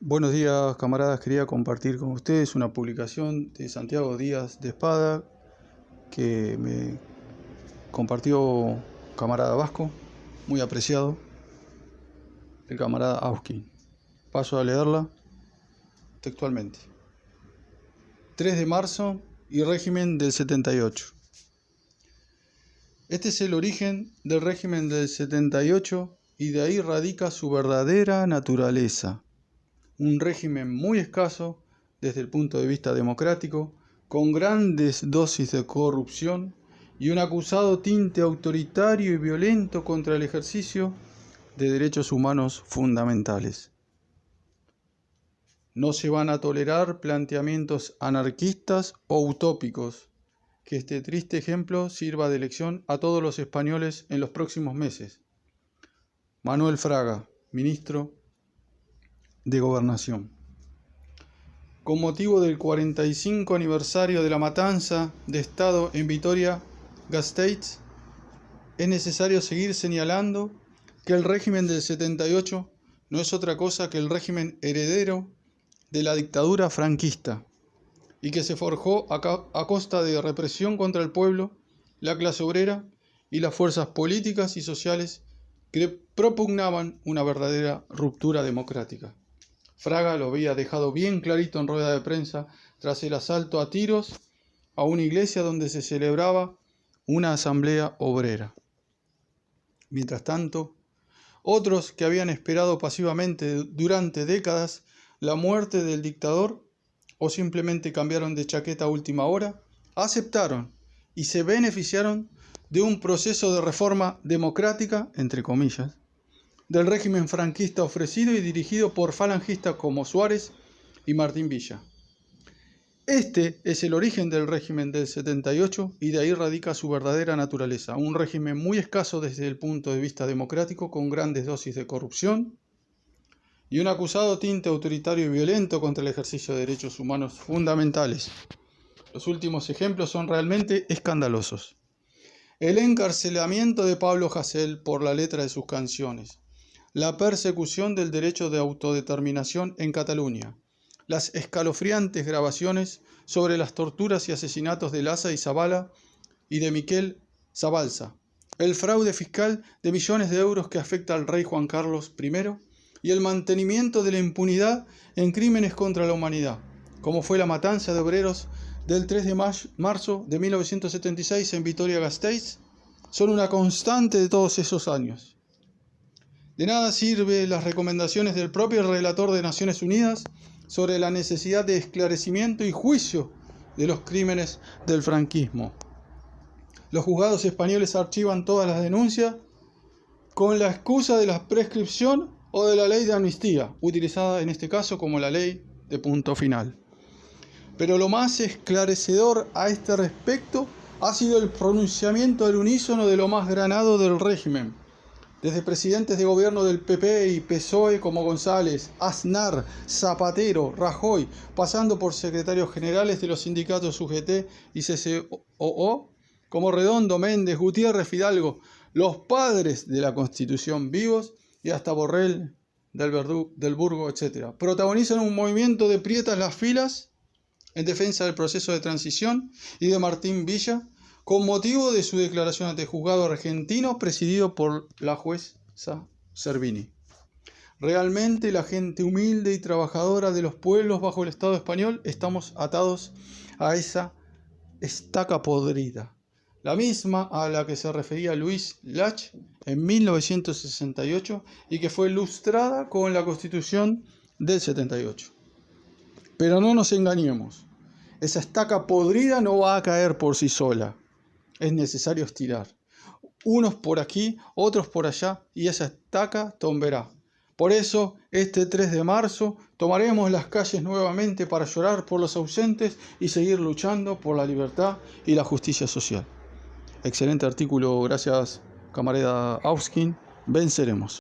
Buenos días, camaradas. Quería compartir con ustedes una publicación de Santiago Díaz de Espada que me compartió camarada Vasco, muy apreciado, el camarada Auskin. Paso a leerla textualmente. 3 de marzo y régimen del 78. Este es el origen del régimen del 78 y de ahí radica su verdadera naturaleza. Un régimen muy escaso desde el punto de vista democrático, con grandes dosis de corrupción y un acusado tinte autoritario y violento contra el ejercicio de derechos humanos fundamentales. No se van a tolerar planteamientos anarquistas o utópicos. Que este triste ejemplo sirva de lección a todos los españoles en los próximos meses. Manuel Fraga, ministro de Gobernación. Con motivo del 45 aniversario de la matanza de Estado en Vitoria-Gasteiz, es necesario seguir señalando que el régimen del 78 no es otra cosa que el régimen heredero de la dictadura franquista y que se forjó a costa de represión contra el pueblo, la clase obrera y las fuerzas políticas y sociales que propugnaban una verdadera ruptura democrática. Fraga lo había dejado bien clarito en rueda de prensa tras el asalto a tiros a una iglesia donde se celebraba una asamblea obrera. Mientras tanto, otros que habían esperado pasivamente durante décadas la muerte del dictador o simplemente cambiaron de chaqueta a última hora, aceptaron y se beneficiaron de un proceso de reforma democrática, entre comillas, del régimen franquista ofrecido y dirigido por falangistas como Suárez y Martín Villa. Este es el origen del régimen del 78 y de ahí radica su verdadera naturaleza, un régimen muy escaso desde el punto de vista democrático, con grandes dosis de corrupción y un acusado tinte autoritario y violento contra el ejercicio de derechos humanos fundamentales. Los últimos ejemplos son realmente escandalosos. El encarcelamiento de Pablo Hasél por la letra de sus canciones, la persecución del derecho de autodeterminación en Cataluña, las escalofriantes grabaciones sobre las torturas y asesinatos de Lasa y Zabala y de Miquel Zabalza, el fraude fiscal de millones de euros que afecta al rey Juan Carlos I y el mantenimiento de la impunidad en crímenes contra la humanidad, como fue la matanza de obreros del 3 de marzo de 1976 en Vitoria-Gasteiz, son una constante de todos esos años. De nada sirven las recomendaciones del propio relator de Naciones Unidas sobre la necesidad de esclarecimiento y juicio de los crímenes del franquismo. Los juzgados españoles archivan todas las denuncias con la excusa de la prescripción o de la ley de amnistía, utilizada en este caso como la ley de punto final. Pero lo más esclarecedor a este respecto ha sido el pronunciamiento del unísono de lo más granado del régimen, desde presidentes de gobierno del PP y PSOE como González, Aznar, Zapatero, Rajoy, pasando por secretarios generales de los sindicatos UGT y CCOO, como Redondo, Méndez, Gutiérrez, Fidalgo, los padres de la Constitución vivos y hasta Borrell, del Burgo, etc. Protagonizan un movimiento de prietas las filas en defensa del proceso de transición y de Martín Villa, con motivo de su declaración ante el juzgado argentino presidido por la jueza Servini. Realmente la gente humilde y trabajadora de los pueblos bajo el Estado español estamos atados a esa estaca podrida, la misma a la que se refería Luis Lach en 1968 y que fue ilustrada con la Constitución del 78. Pero no nos engañemos, esa estaca podrida no va a caer por sí sola. Es necesario estirar. Unos por aquí, otros por allá, y esa estaca tomberá. Por eso, este 3 de marzo, tomaremos las calles nuevamente para llorar por los ausentes y seguir luchando por la libertad y la justicia social. Excelente artículo, gracias camarada Auskin. Venceremos.